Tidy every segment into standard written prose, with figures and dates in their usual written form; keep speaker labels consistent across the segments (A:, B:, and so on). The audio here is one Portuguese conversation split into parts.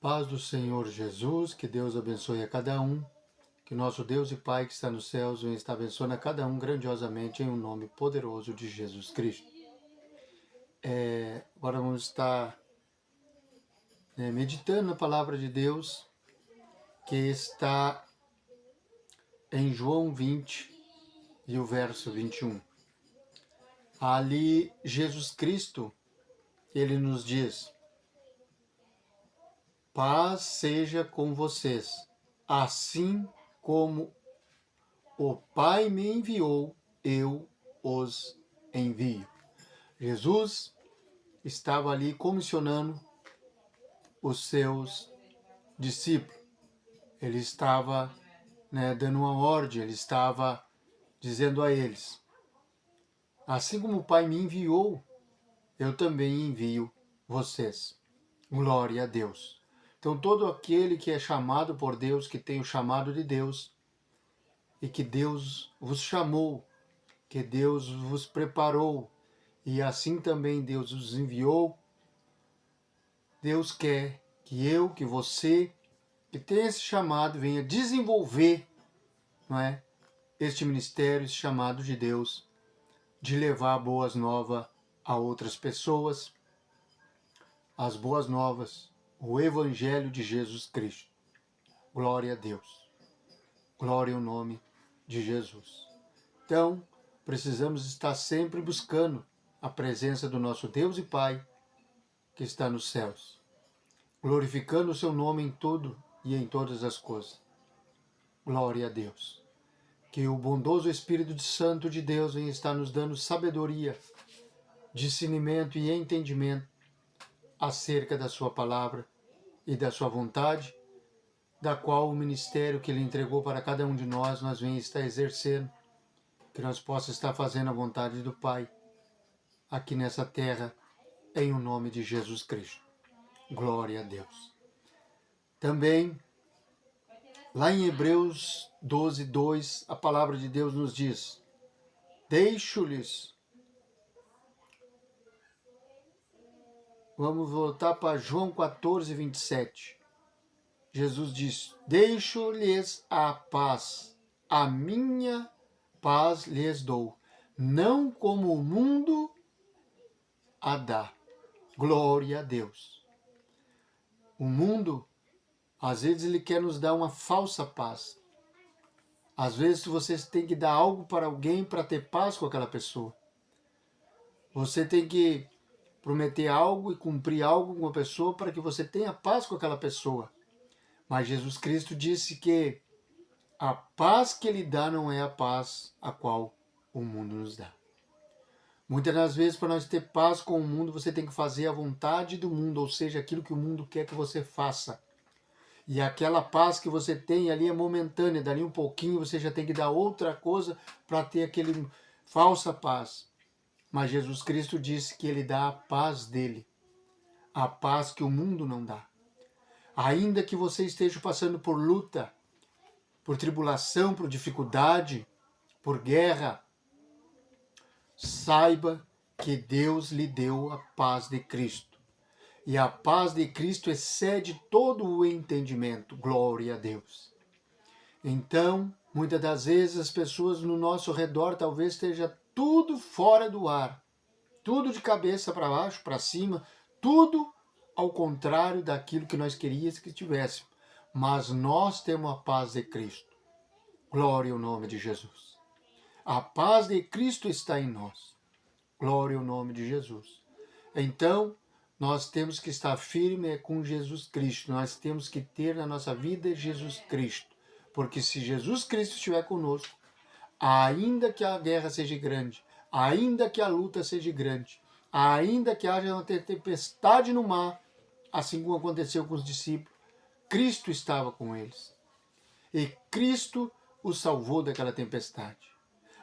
A: Paz do Senhor Jesus, que Deus abençoe a cada um, que nosso Deus e Pai que está nos céus venha estar abençoando a cada um grandiosamente em um nome poderoso de Jesus Cristo. Agora vamos estar meditando na palavra de Deus, que está em João 20 e o verso 21. Ali Jesus Cristo, ele nos diz: paz seja com vocês, assim como o Pai me enviou, eu os envio. Jesus estava ali comissionando os seus discípulos. Ele estava dando uma ordem, ele estava dizendo a eles: assim como o Pai me enviou, eu também envio vocês. Glória a Deus. Então todo aquele que é chamado por Deus, que tem o chamado de Deus, e que Deus vos chamou, que Deus vos preparou, e assim também Deus os enviou, Deus quer que você, que tem esse chamado, venha desenvolver, este ministério, esse chamado de Deus, de levar boas novas a outras pessoas, as boas novas, o Evangelho de Jesus Cristo. Glória a Deus. Glória ao nome de Jesus. Então, precisamos estar sempre buscando a presença do nosso Deus e Pai, que está nos céus, glorificando o seu nome em tudo e em todas as coisas. Glória a Deus. Que o bondoso Espírito Santo de Deus venha estar nos dando sabedoria, discernimento e entendimento acerca da sua palavra e da sua vontade, da qual o ministério que ele entregou para cada um de nós venha estar exercendo, que nós possamos estar fazendo a vontade do Pai aqui nessa terra, em o nome de Jesus Cristo. Glória a Deus. Também, lá em Hebreus 12, 2, a palavra de Deus nos diz: deixo-lhes. Vamos voltar para João 14, 27. Jesus diz: deixo-lhes a paz, a minha paz lhes dou, não como o mundo a dá. Glória a Deus. O mundo, às vezes, ele quer nos dar uma falsa paz. Às vezes, você tem que dar algo para alguém para ter paz com aquela pessoa. Você tem que prometer algo e cumprir algo com a pessoa para que você tenha paz com aquela pessoa. Mas Jesus Cristo disse que a paz que Ele dá não é a paz a qual o mundo nos dá. Muitas das vezes, para nós ter paz com o mundo, você tem que fazer a vontade do mundo, ou seja, aquilo que o mundo quer que você faça. E aquela paz que você tem ali é momentânea, dali um pouquinho você já tem que dar outra coisa para ter aquele falsa paz. Mas Jesus Cristo disse que Ele dá a paz dele, a paz que o mundo não dá. Ainda que você esteja passando por luta, por tribulação, por dificuldade, por guerra, saiba que Deus lhe deu a paz de Cristo. E a paz de Cristo excede todo o entendimento. Glória a Deus. Então, muitas das vezes as pessoas no nosso redor talvez esteja tudo fora do ar. Tudo de cabeça para baixo, para cima, tudo ao contrário daquilo que nós queríamos que tivéssemos. Mas nós temos a paz de Cristo. Glória ao nome de Jesus. A paz de Cristo está em nós. Glória ao nome de Jesus. Então, nós temos que estar firme com Jesus Cristo. Nós temos que ter na nossa vida Jesus Cristo. Porque se Jesus Cristo estiver conosco, ainda que a guerra seja grande, ainda que a luta seja grande, ainda que haja uma tempestade no mar, assim como aconteceu com os discípulos, Cristo estava com eles. E Cristo os salvou daquela tempestade.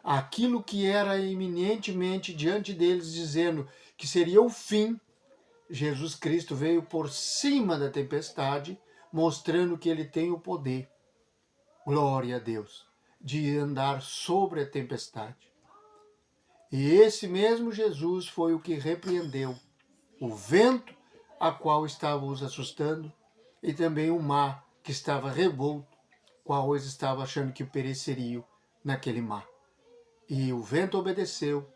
A: Aquilo que era iminentemente diante deles, dizendo que seria o fim, Jesus Cristo veio por cima da tempestade, mostrando que Ele tem o poder, glória a Deus, de andar sobre a tempestade. E esse mesmo Jesus foi o que repreendeu o vento a qual estava os assustando, e também o mar que estava revolto, qual eles estavam achando que pereceriam naquele mar. E o vento obedeceu,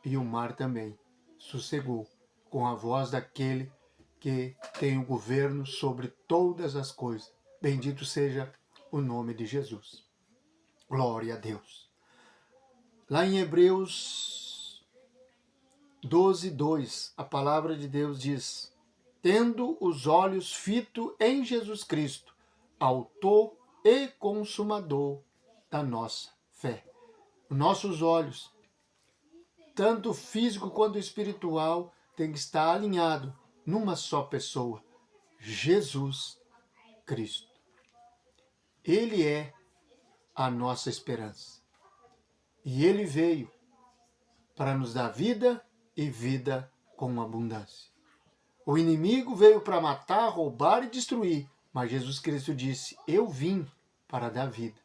A: e o mar também sossegou, com a voz daquele que tem o governo sobre todas as coisas. Bendito seja o nome de Jesus. Glória a Deus. Lá em Hebreus 12:2, a palavra de Deus diz: tendo os olhos fitos em Jesus Cristo, autor e consumador da nossa fé. Nossos olhos, tanto físico quanto espiritual, tem que estar alinhado numa só pessoa, Jesus Cristo. Ele é a nossa esperança. E ele veio para nos dar vida e vida com abundância. O inimigo veio para matar, roubar e destruir, mas Jesus Cristo disse: eu vim para dar vida.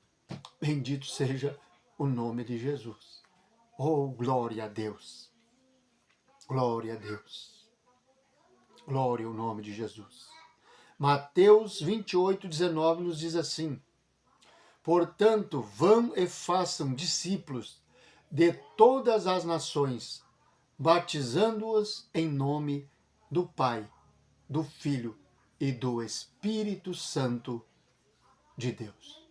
A: Bendito seja o nome de Jesus. Oh, glória a Deus. Glória a Deus. Glória ao nome de Jesus. Mateus 28:19 nos diz assim: portanto, vão e façam discípulos de todas as nações, batizando-os em nome do Pai, do Filho e do Espírito Santo de Deus.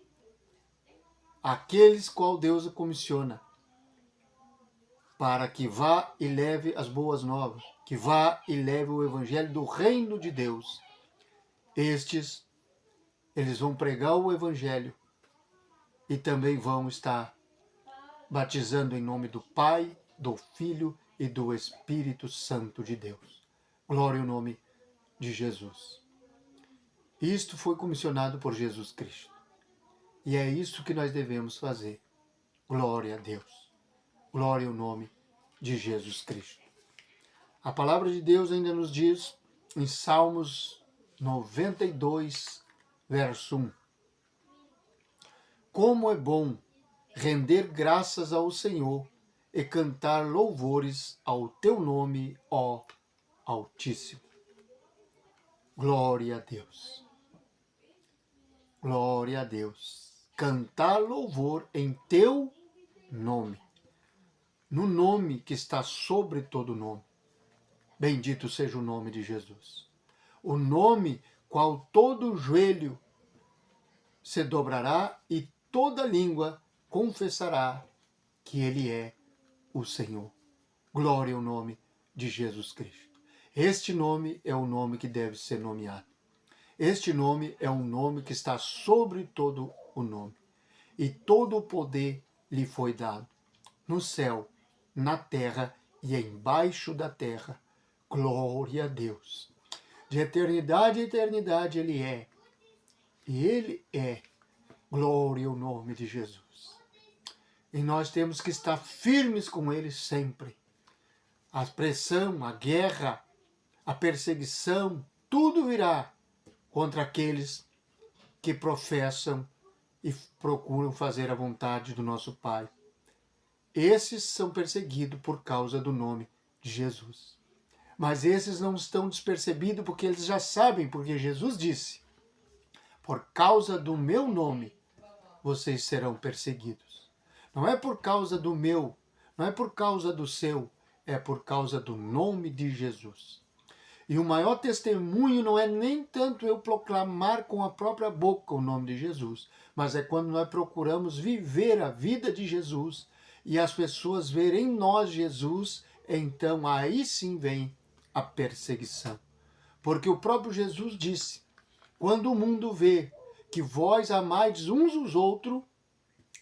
A: Aqueles qual Deus o comissiona para que vá e leve as boas novas, que vá e leve o evangelho do reino de Deus. Estes, eles vão pregar o evangelho e também vão estar batizando em nome do Pai, do Filho e do Espírito Santo de Deus. Glória ao nome de Jesus. Isto foi comissionado por Jesus Cristo. E é isso que nós devemos fazer. Glória a Deus. Glória ao nome de Jesus Cristo. A palavra de Deus ainda nos diz em Salmos 92, verso 1. Como é bom render graças ao Senhor e cantar louvores ao teu nome, ó Altíssimo. Glória a Deus. Glória a Deus. Cantar louvor em teu nome. No nome que está sobre todo nome. Bendito seja o nome de Jesus. O nome qual todo joelho se dobrará e toda língua confessará que Ele é o Senhor. Glória ao nome de Jesus Cristo. Este nome é o nome que deve ser nomeado. Este nome é um nome que está sobre todo o nome. E todo o poder lhe foi dado, no céu, na terra e embaixo da terra. Glória a Deus. De eternidade a eternidade Ele é. E Ele é. Glória ao nome de Jesus. E nós temos que estar firmes com Ele sempre. A pressão, a guerra, a perseguição, tudo virá contra aqueles que professam e procuram fazer a vontade do nosso Pai. Esses são perseguidos por causa do nome de Jesus. Mas esses não estão despercebidos porque eles já sabem, porque Jesus disse: por causa do meu nome, vocês serão perseguidos. Não é por causa do meu, não é por causa do seu, é por causa do nome de Jesus. E o maior testemunho não é nem tanto eu proclamar com a própria boca o nome de Jesus, mas é quando nós procuramos viver a vida de Jesus e as pessoas verem em nós Jesus, então aí sim vem a perseguição. Porque o próprio Jesus disse: quando o mundo vê que vós amais uns os outros,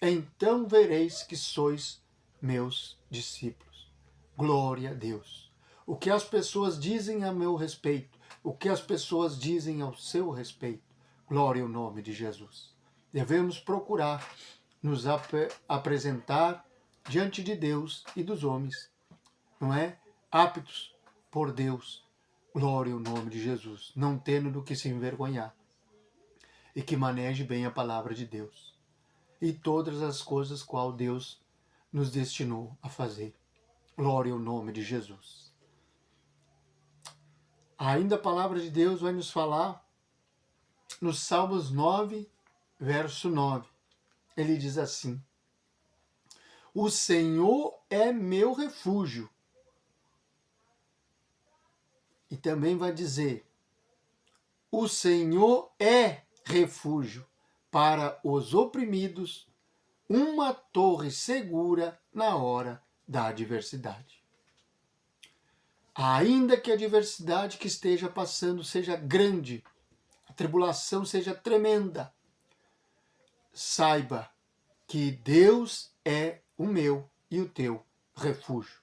A: então vereis que sois meus discípulos. Glória a Deus. O que as pessoas dizem a meu respeito, o que as pessoas dizem ao seu respeito, glória ao nome de Jesus. Devemos procurar nos apresentar diante de Deus e dos homens, não é? Aptos por Deus, glória ao nome de Jesus, não tendo do que se envergonhar, e que maneje bem a palavra de Deus e todas as coisas qual Deus nos destinou a fazer. Glória ao nome de Jesus. Ainda a palavra de Deus vai nos falar no Salmos 9, verso 9. Ele diz assim: o Senhor é meu refúgio. E também vai dizer: o Senhor é refúgio para os oprimidos, uma torre segura na hora da adversidade. Ainda que a adversidade que esteja passando seja grande, a tribulação seja tremenda, saiba que Deus é o meu e o teu refúgio.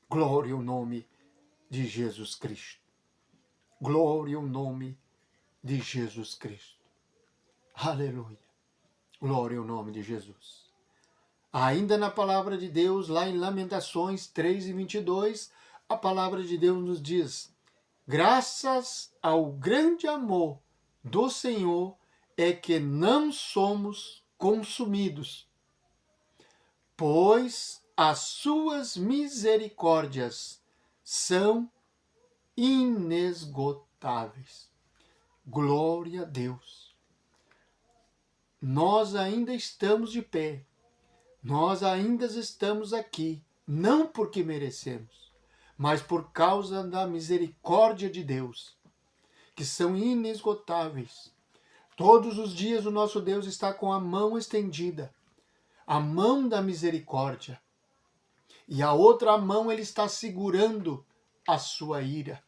A: Glória ao nome de Jesus Cristo. Glória ao nome de Jesus Cristo. Aleluia. Glória ao nome de Jesus. Ainda na palavra de Deus, lá em Lamentações 3:22, a palavra de Deus nos diz: graças ao grande amor do Senhor é que não somos consumidos, pois as suas misericórdias são inesgotáveis. Glória a Deus. Nós ainda estamos de pé. Nós ainda estamos aqui, não porque merecemos, mas por causa da misericórdia de Deus, que são inesgotáveis. Todos os dias o nosso Deus está com a mão estendida, a mão da misericórdia, e a outra mão ele está segurando a sua ira.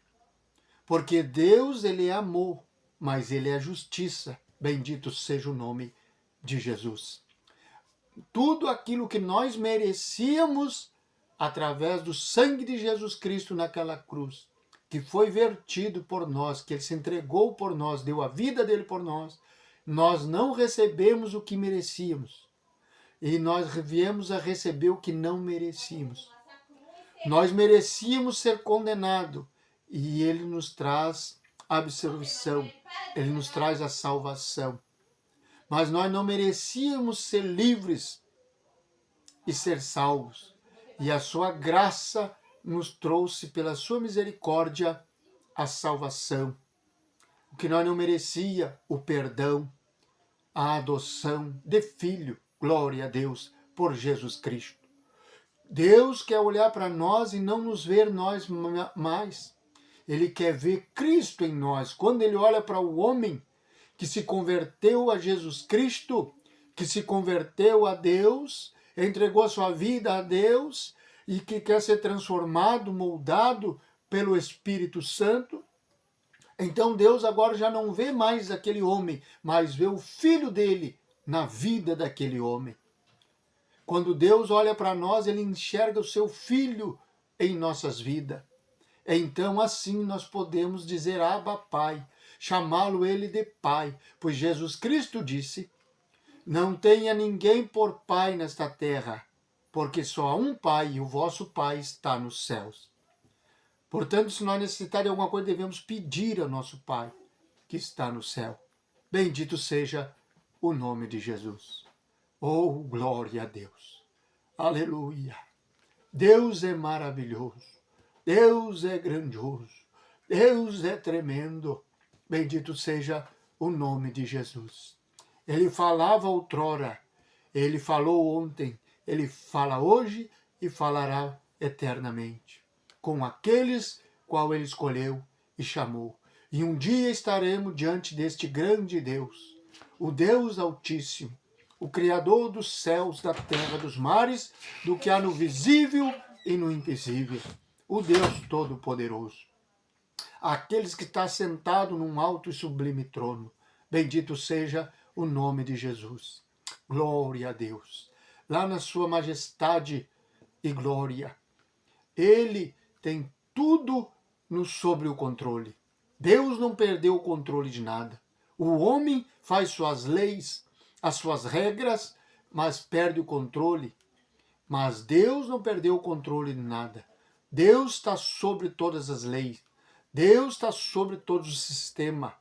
A: Porque Deus, ele é amor, mas ele é justiça. Bendito seja o nome de Jesus. Tudo aquilo que nós merecíamos através do sangue de Jesus Cristo naquela cruz, que foi vertido por nós, que ele se entregou por nós, deu a vida dele por nós, nós não recebemos o que merecíamos. E nós viemos a receber o que não merecíamos. Nós merecíamos ser condenados e ele nos traz a absolvição, ele nos traz a salvação. Mas nós não merecíamos ser livres e ser salvos. E a sua graça nos trouxe, pela sua misericórdia, a salvação. O que nós não merecia, o perdão, a adoção de filho, glória a Deus, por Jesus Cristo. Deus quer olhar para nós e não nos ver nós mais. Ele quer ver Cristo em nós. Quando ele olha para o homem que se converteu a Jesus Cristo, que se converteu a Deus, entregou a sua vida a Deus e que quer ser transformado, moldado pelo Espírito Santo, então Deus agora já não vê mais aquele homem, mas vê o filho dele na vida daquele homem. Quando Deus olha para nós, ele enxerga o seu filho em nossas vidas. Então assim nós podemos dizer Abba Pai, chamá-lo ele de Pai, pois Jesus Cristo disse: não tenha ninguém por Pai nesta terra, porque só há um Pai e o vosso Pai está nos céus. Portanto, se nós necessitarmos de alguma coisa, devemos pedir ao nosso Pai que está no céu. Bendito seja o nome de Jesus. Oh, glória a Deus. Aleluia. Deus é maravilhoso. Deus é grandioso. Deus é tremendo. Bendito seja o nome de Jesus. Ele falava outrora, ele falou ontem, ele fala hoje e falará eternamente, com aqueles qual ele escolheu e chamou. E um dia estaremos diante deste grande Deus, o Deus Altíssimo, o Criador dos céus, da terra, dos mares, do que há no visível e no invisível, o Deus Todo-Poderoso. Aqueles que está sentado num alto e sublime trono. Bendito seja o nome de Jesus. Glória a Deus. Lá na sua majestade e glória, ele tem tudo sobre o controle. Deus não perdeu o controle de nada. O homem faz suas leis, as suas regras, mas perde o controle. Mas Deus não perdeu o controle de nada. Deus está sobre todas as leis. Deus está sobre todo o sistema.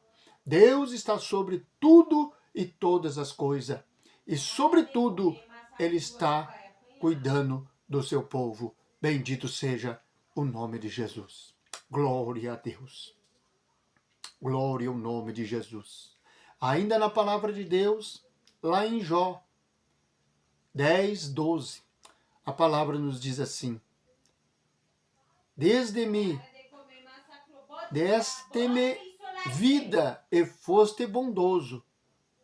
A: Deus está sobre tudo e todas as coisas. E sobre tudo, ele está cuidando do seu povo. Bendito seja o nome de Jesus. Glória a Deus. Glória ao nome de Jesus. Ainda na palavra de Deus, lá em Jó 10:12, a palavra nos diz assim: Deste-me vida e foste bondoso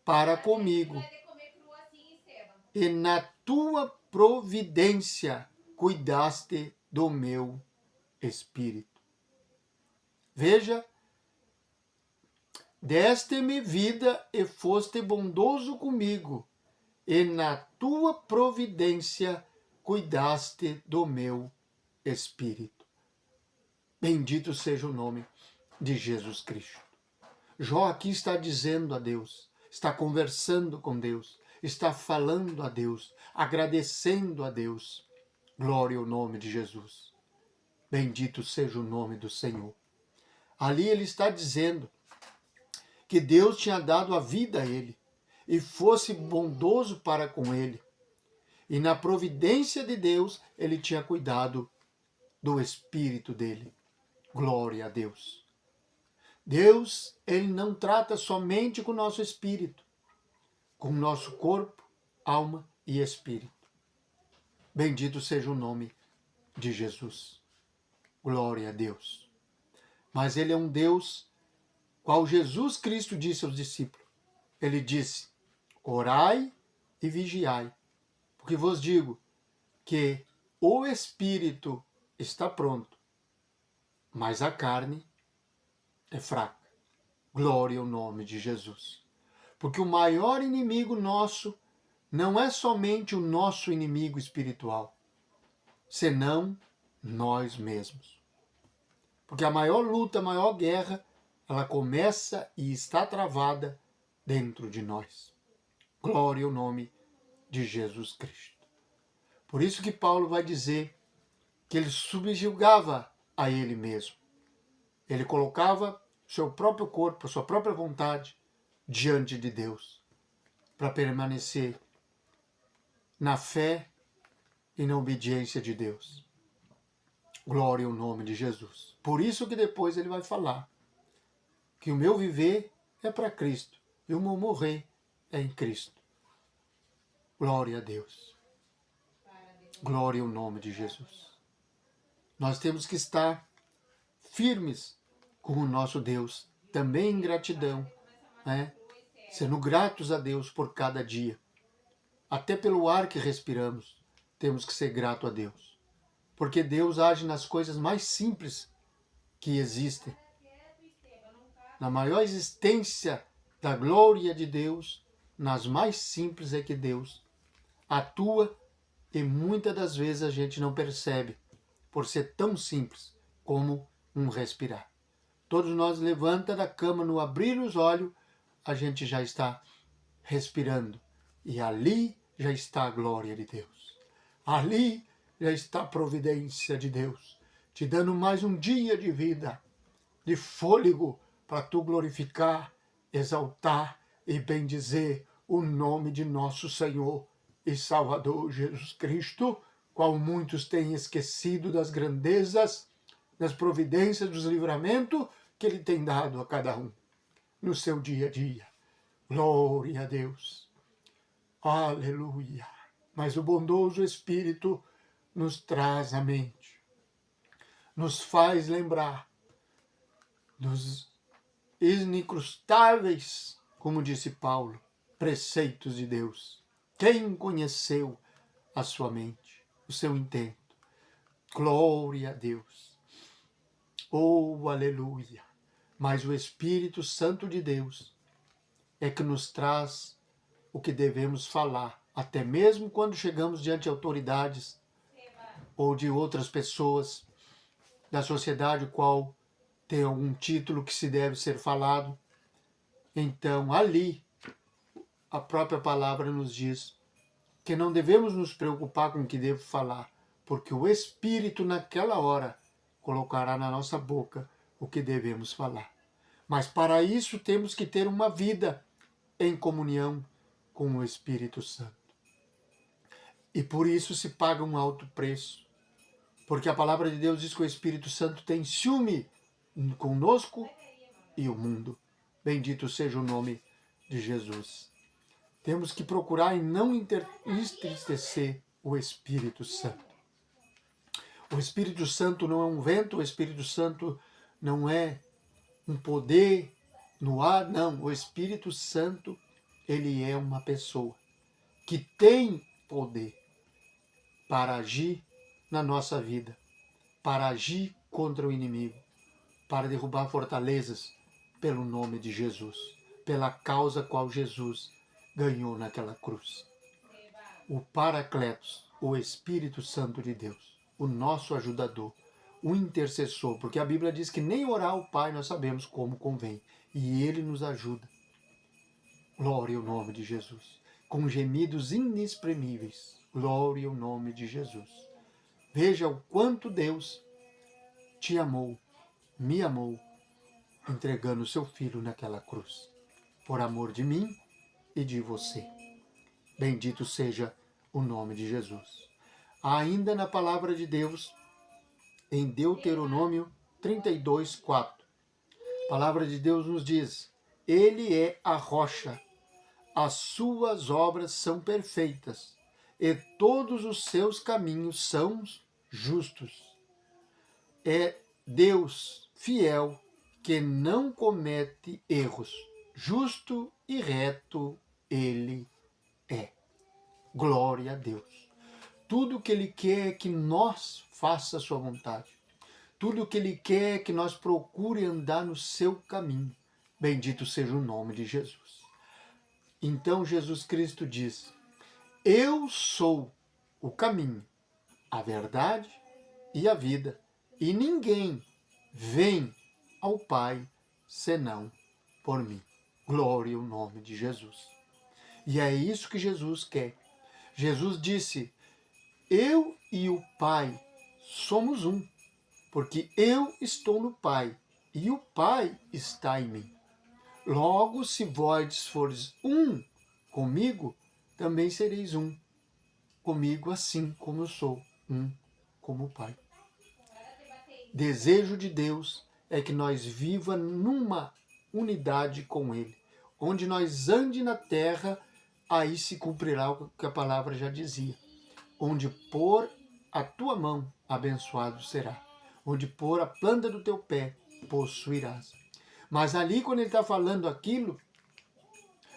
A: para comigo, e na tua providência cuidaste do meu espírito. Veja, deste-me vida e foste bondoso comigo, e na tua providência cuidaste do meu espírito. Bendito seja o nome de Jesus Cristo. Jó aqui está dizendo a Deus, está conversando com Deus, está falando a Deus, agradecendo a Deus. Glória ao nome de Jesus. Bendito seja o nome do Senhor. Ali ele está dizendo que Deus tinha dado a vida a ele e fosse bondoso para com ele. E na providência de Deus, ele tinha cuidado do espírito dele. Glória a Deus. Deus, ele não trata somente com o nosso espírito, com o nosso corpo, alma e espírito. Bendito seja o nome de Jesus. Glória a Deus. Mas ele é um Deus qual Jesus Cristo disse aos discípulos. Ele disse: orai e vigiai, porque vos digo que o espírito está pronto, mas a carne é fraca. Glória ao nome de Jesus. Porque o maior inimigo nosso não é somente o nosso inimigo espiritual, senão nós mesmos. Porque a maior luta, a maior guerra, ela começa e está travada dentro de nós. Glória ao nome de Jesus Cristo. Por isso que Paulo vai dizer que ele subjugava a ele mesmo. Ele colocava seu próprio corpo, sua própria vontade diante de Deus, para permanecer na fé e na obediência de Deus. Glória ao nome de Jesus. Por isso que depois ele vai falar que o meu viver é para Cristo e o meu morrer é em Cristo. Glória a Deus. Glória ao nome de Jesus. Nós temos que estar firmes com o nosso Deus, também em gratidão, né? Sendo gratos a Deus por cada dia. Até pelo ar que respiramos, temos que ser grato a Deus. Porque Deus age nas coisas mais simples que existem. Na maior existência da glória de Deus, nas mais simples é que Deus atua e muitas das vezes a gente não percebe, por ser tão simples como um respirar. Todos nós levanta da cama, no abrir os olhos, a gente já está respirando. E ali já está a glória de Deus. Ali já está a providência de Deus, te dando mais um dia de vida, de fôlego, para tu glorificar, exaltar e bendizer o nome de nosso Senhor e Salvador Jesus Cristo, qual muitos têm esquecido das grandezas, das providências, dos livramentos que Ele tem dado a cada um no seu dia a dia. Glória a Deus. Aleluia. Mas o bondoso Espírito nos traz à mente, nos faz lembrar dos inicrustáveis, como disse Paulo, preceitos de Deus. Quem conheceu a sua mente, o seu intento? Glória a Deus. Oh, aleluia. Mas o Espírito Santo de Deus é que nos traz o que devemos falar, até mesmo quando chegamos diante de autoridades ou de outras pessoas da sociedade, qual tem algum título que se deve ser falado. Então, ali, a própria palavra nos diz que não devemos nos preocupar com o que devo falar, porque o Espírito, naquela hora, colocará na nossa boca o que devemos falar. Mas para isso temos que ter uma vida em comunhão com o Espírito Santo. E por isso se paga um alto preço. Porque a palavra de Deus diz que o Espírito Santo tem ciúme conosco e o mundo. Bendito seja o nome de Jesus. Temos que procurar e não entristecer o Espírito Santo. O Espírito Santo não é um vento, o Espírito Santo não é um poder no ar, não. O Espírito Santo, ele é uma pessoa que tem poder para agir na nossa vida, para agir contra o inimigo, para derrubar fortalezas pelo nome de Jesus, pela causa qual Jesus ganhou naquela cruz. O Paracletos, o Espírito Santo de Deus, o nosso ajudador, o intercessor, porque a Bíblia diz que nem orar ao Pai nós sabemos como convém, e Ele nos ajuda. Glória ao nome de Jesus, com gemidos inexprimíveis. Glória ao nome de Jesus. Veja o quanto Deus te amou, me amou, entregando o seu Filho naquela cruz, por amor de mim e de você. Bendito seja o nome de Jesus. Ainda na palavra de Deus, em Deuteronômio 32, 4, a palavra de Deus nos diz: Ele é a rocha, as suas obras são perfeitas, e todos os seus caminhos são justos. É Deus fiel, que não comete erros, justo e reto Ele é. Glória a Deus. Tudo que Ele quer é que nós faça a sua vontade. Tudo que Ele quer é que nós procure andar no seu caminho. Bendito seja o nome de Jesus. Então Jesus Cristo diz: Eu sou o caminho, a verdade e a vida, e ninguém vem ao Pai senão por mim. Glória ao nome de Jesus. E é isso que Jesus quer. Jesus disse: Eu e o Pai somos um, porque eu estou no Pai e o Pai está em mim. Logo, se vós fores um comigo, também sereis um comigo, assim como eu sou um como o Pai. Desejo de Deus é que nós viva numa unidade com Ele. Onde nós ande na terra, aí se cumprirá o que a palavra já dizia. Onde pôr a tua mão, abençoado será. Onde pôr a planta do teu pé, possuirás. Mas ali, quando ele está falando aquilo,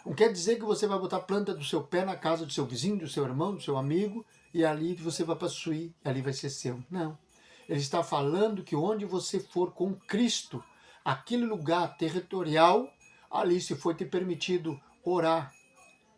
A: não quer dizer que você vai botar a planta do seu pé na casa do seu vizinho, do seu irmão, do seu amigo, e ali você vai possuir, ali vai ser seu. Não. Ele está falando que onde você for com Cristo, aquele lugar territorial, ali se foi te permitido orar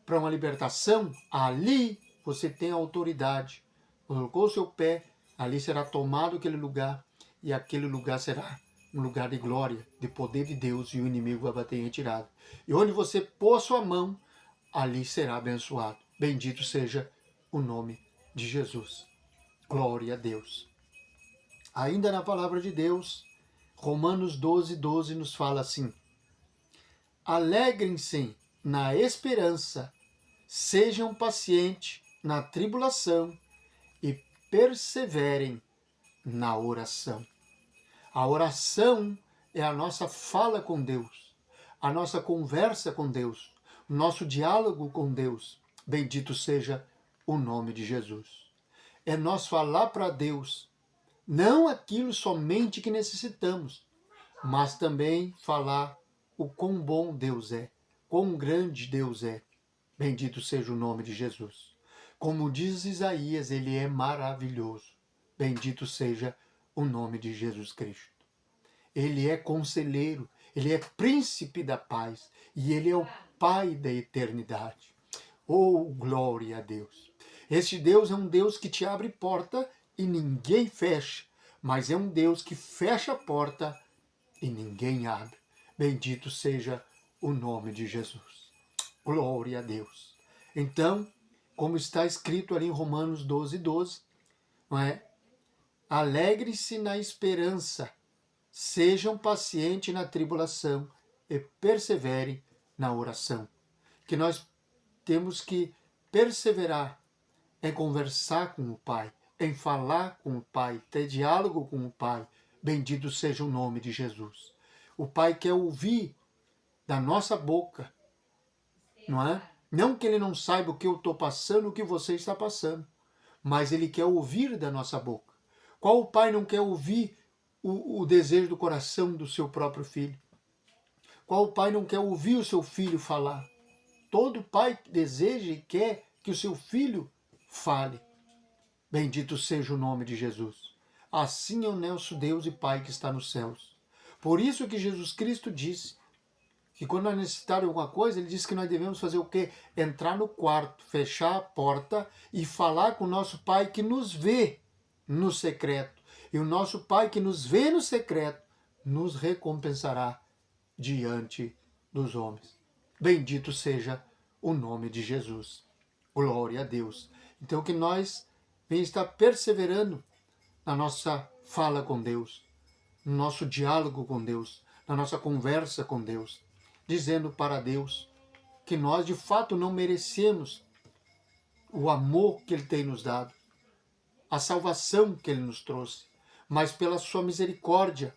A: para uma libertação, ali você tem autoridade. Colocou o seu pé, ali será tomado aquele lugar, e aquele lugar será um lugar de glória, de poder de Deus, e o inimigo vai bater em retirada. E onde você pôr sua mão, ali será abençoado. Bendito seja o nome de Jesus. Glória a Deus. Ainda na palavra de Deus, Romanos 12, 12 nos fala assim: Alegrem-se na esperança, sejam pacientes na tribulação e perseverem na oração. A oração é a nossa fala com Deus, a nossa conversa com Deus, o nosso diálogo com Deus. Bendito seja o nome de Jesus. É nós falar para Deus, não aquilo somente que necessitamos, mas também falar o quão bom Deus é, quão grande Deus é. Bendito seja o nome de Jesus. Como diz Isaías, ele é maravilhoso. Bendito seja o nome de Jesus Cristo. Ele é conselheiro, ele é príncipe da paz e ele é o Pai da eternidade. Oh, glória a Deus! Este Deus é um Deus que te abre porta e ninguém fecha, mas é um Deus que fecha a porta e ninguém abre. Bendito seja o nome de Jesus. Glória a Deus. Então, como está escrito ali em Romanos 12, 12, não é? Alegre-se na esperança, sejam pacientes na tribulação e perseverem na oração. Que nós temos que perseverar em conversar com o Pai, em falar com o Pai, ter diálogo com o Pai. Bendito seja o nome de Jesus. O Pai quer ouvir da nossa boca não é? Não que ele não saiba o que eu estou passando, o que você está passando, mas ele quer ouvir da nossa boca. Qual pai não quer ouvir o desejo do coração do seu próprio filho? Qual pai não quer ouvir o seu filho falar? Todo pai deseja e quer que o seu filho fale. Bendito seja o nome de Jesus. Assim é o nosso Deus e Pai que está nos céus. Por isso que Jesus Cristo disse que quando nós necessitarmos de alguma coisa, ele disse que nós devemos fazer o quê? Entrar no quarto, fechar a porta e falar com o nosso Pai que nos vê no secreto. E o nosso Pai que nos vê no secreto nos recompensará diante dos homens. Bendito seja o nome de Jesus. Glória a Deus. Então que nós venhamos estar perseverando na nossa fala com Deus, no nosso diálogo com Deus, na nossa conversa com Deus, dizendo para Deus que nós de fato não merecemos o amor que Ele tem nos dado, a salvação que Ele nos trouxe, mas pela sua misericórdia,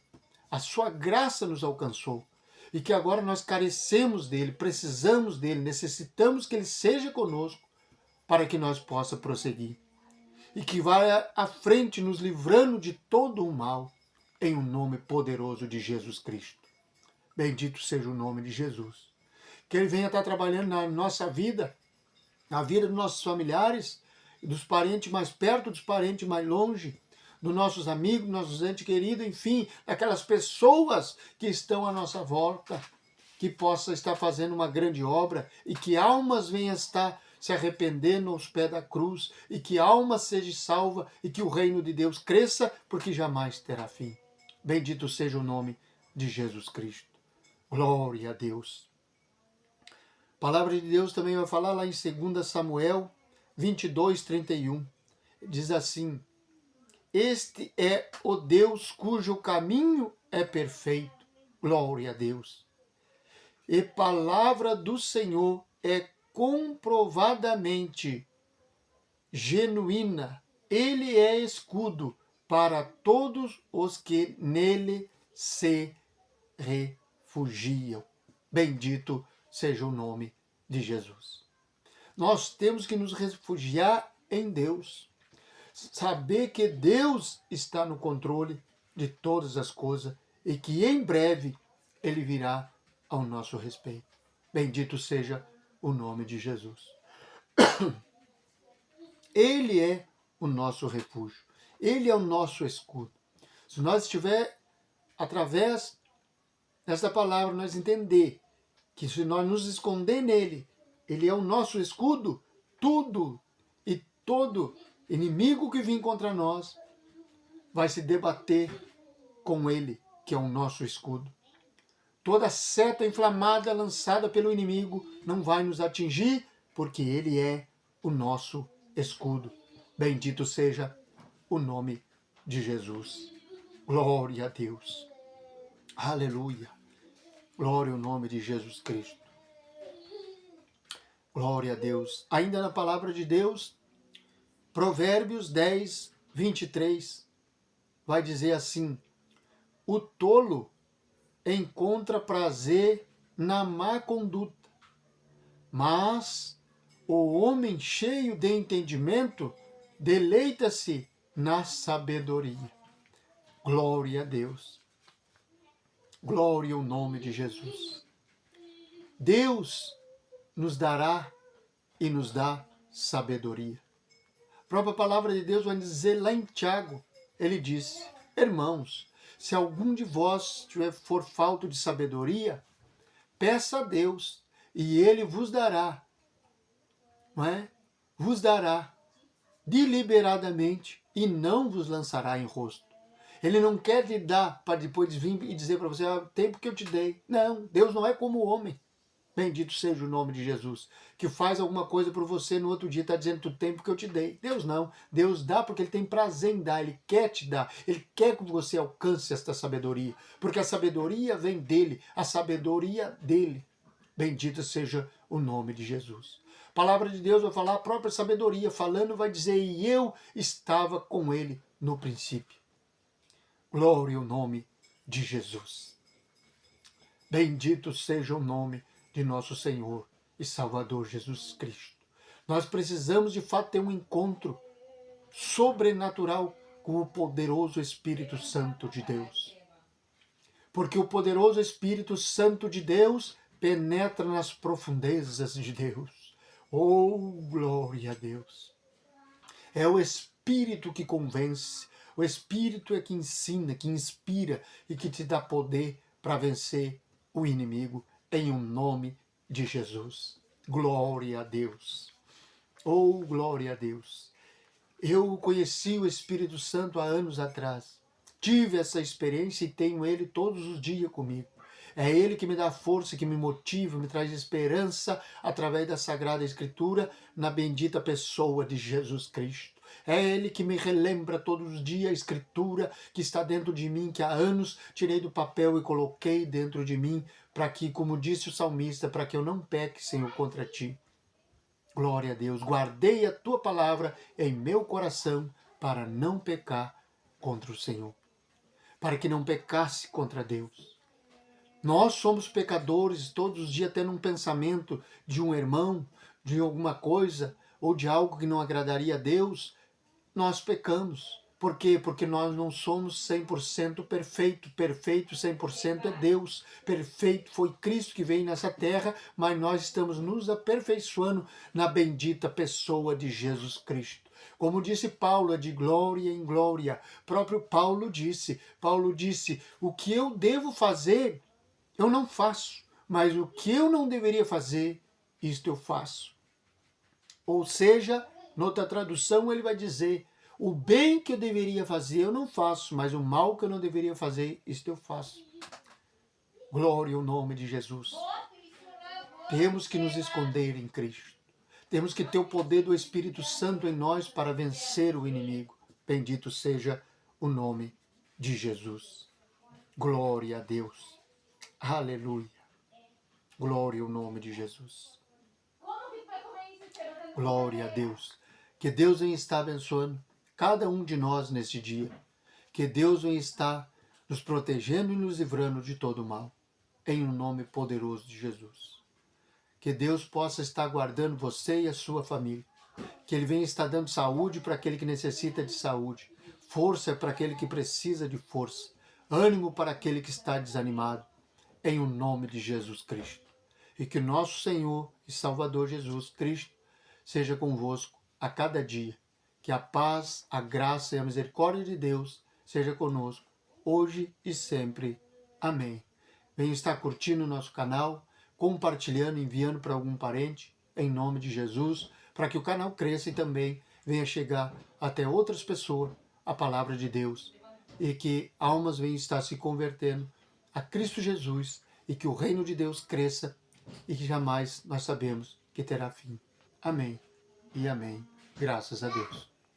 A: a sua graça nos alcançou e que agora nós carecemos dele, precisamos dele, necessitamos que ele seja conosco para que nós possa prosseguir e que vá à frente nos livrando de todo o mal em o nome poderoso de Jesus Cristo. Bendito seja o nome de Jesus. Que ele venha estar trabalhando na nossa vida, na vida dos nossos familiares, dos parentes mais perto, dos parentes mais longe, dos nossos amigos, nossos entes queridos, enfim, daquelas pessoas que estão à nossa volta, que possa estar fazendo uma grande obra e que almas venham estar se arrependendo aos pés da cruz e que alma seja salva e que o reino de Deus cresça, porque jamais terá fim. Bendito seja o nome de Jesus Cristo. Glória a Deus. A palavra de Deus também vai falar lá em 2 Samuel 22, 31. Diz assim: Este é o Deus cujo caminho é perfeito. Glória a Deus. E palavra do Senhor é comprovadamente genuína. Ele é escudo para todos os que nele se refugiam. Bendito seja o nome de Jesus. Nós temos que nos refugiar em Deus. Saber que Deus está no controle de todas as coisas e que em breve Ele virá ao nosso respeito. Bendito seja o nome de Jesus. Ele é o nosso refúgio. Ele é o nosso escudo. Se nós estiver através desta palavra, nós entender que se nós nos esconder nele, ele é o nosso escudo, tudo e todo inimigo que vir contra nós vai se debater com ele, que é o nosso escudo. Toda seta inflamada lançada pelo inimigo não vai nos atingir, porque ele é o nosso escudo. Bendito seja o nome de Jesus. Glória a Deus. Aleluia. Glória ao nome de Jesus Cristo. Glória a Deus. Ainda na palavra de Deus, Provérbios 10, 23, vai dizer assim: o tolo encontra prazer na má conduta, mas o homem cheio de entendimento deleita-se na sabedoria. Glória a Deus. Glória ao nome de Jesus. Deus nos dará e nos dá sabedoria. A própria palavra de Deus vai dizer lá em Tiago, ele disse: irmãos, se algum de vós for falto de sabedoria, peça a Deus e ele vos dará, não é? Vos dará deliberadamente e não vos lançará em rosto. Ele não quer lhe dar para depois vir e dizer para você: o tempo que eu te dei. Não, Deus não é como o homem. Bendito seja o nome de Jesus, que faz alguma coisa por você no outro dia está dizendo: o tempo que eu te dei. Deus não. Deus dá porque ele tem prazer em dar, ele quer te dar, ele quer que você alcance esta sabedoria, porque a sabedoria vem dele, a sabedoria dele. Bendito seja o nome de Jesus. A palavra de Deus vai falar a própria sabedoria, falando vai dizer: e eu estava com ele no princípio. Glória ao nome de Jesus. Bendito seja o nome de nosso Senhor e Salvador Jesus Cristo. Nós precisamos de fato ter um encontro sobrenatural com o poderoso Espírito Santo de Deus. Porque o poderoso Espírito Santo de Deus penetra nas profundezas de Deus. Oh, glória a Deus! É o Espírito que convence, o Espírito é que ensina, que inspira e que te dá poder para vencer o inimigo, em um nome de Jesus. Glória a Deus! Oh, glória a Deus! Eu conheci o Espírito Santo há anos atrás. Tive essa experiência e tenho ele todos os dias comigo. É ele que me dá força, que me motiva, me traz esperança através da Sagrada Escritura na bendita pessoa de Jesus Cristo. É ele que me relembra todos os dias a Escritura que está dentro de mim, que há anos tirei do papel e coloquei dentro de mim, para que, como disse o salmista, para que eu não peque, Senhor, contra ti. Glória a Deus, guardei a tua palavra em meu coração para não pecar contra o Senhor, para que não pecasse contra Deus. Nós somos pecadores, todos os dias tendo um pensamento de um irmão, de alguma coisa, ou de algo que não agradaria a Deus, nós pecamos. Por quê? Porque nós não somos 100% perfeito. Perfeito 100% é Deus. Perfeito foi Cristo que veio nessa terra, mas nós estamos nos aperfeiçoando na bendita pessoa de Jesus Cristo. Como disse Paulo, é de glória em glória. Próprio Paulo disse, o que eu devo fazer, eu não faço, mas o que eu não deveria fazer, isto eu faço. Ou seja, noutra tradução ele vai dizer, o bem que eu deveria fazer eu não faço, mas o mal que eu não deveria fazer, isto eu faço. Glória ao nome de Jesus. Temos que nos esconder em Cristo. Temos que ter o poder do Espírito Santo em nós para vencer o inimigo. Bendito seja o nome de Jesus. Glória a Deus. Aleluia. Glória ao nome de Jesus. Glória a Deus. Que Deus venha estar abençoando cada um de nós neste dia. Que Deus venha estar nos protegendo e nos livrando de todo o mal. Em um nome poderoso de Jesus. Que Deus possa estar guardando você e a sua família. Que Ele venha estar dando saúde para aquele que necessita de saúde. Força para aquele que precisa de força. Ânimo para aquele que está desanimado. Em o nome de Jesus Cristo. E que nosso Senhor e Salvador Jesus Cristo seja convosco a cada dia. Que a paz, a graça e a misericórdia de Deus seja conosco, hoje e sempre. Amém. Venha estar curtindo o nosso canal, compartilhando, enviando para algum parente, em nome de Jesus, para que o canal cresça e também venha chegar até outras pessoas a palavra de Deus. E que almas venham estar se convertendo a Cristo Jesus e que o reino de Deus cresça e que jamais nós sabemos que terá fim. Amém e amém. Graças a Deus.